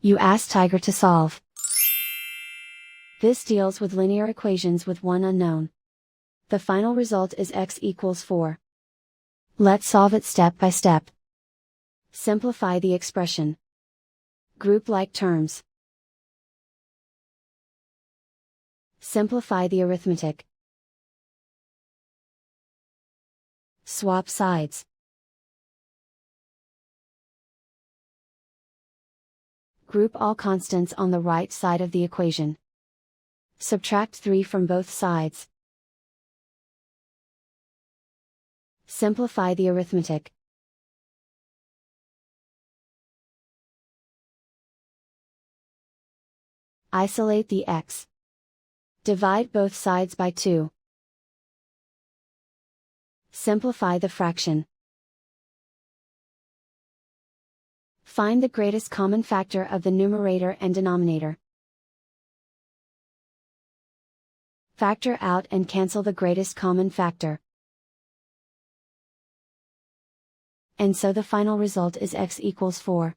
You ask Tiger to solve. This deals with linear equations with one unknown. The final result is x equals 4. Let's solve it step by step. Simplify the expression. Group like terms. Simplify the arithmetic. Swap sides. Group all constants on the right side of the equation. Subtract 3 from both sides. Simplify the arithmetic. Isolate the x. Divide both sides by 2. Simplify the fraction. Find the greatest common factor of the numerator and denominator. Factor out and cancel the greatest common factor. And so the final result is x equals 4.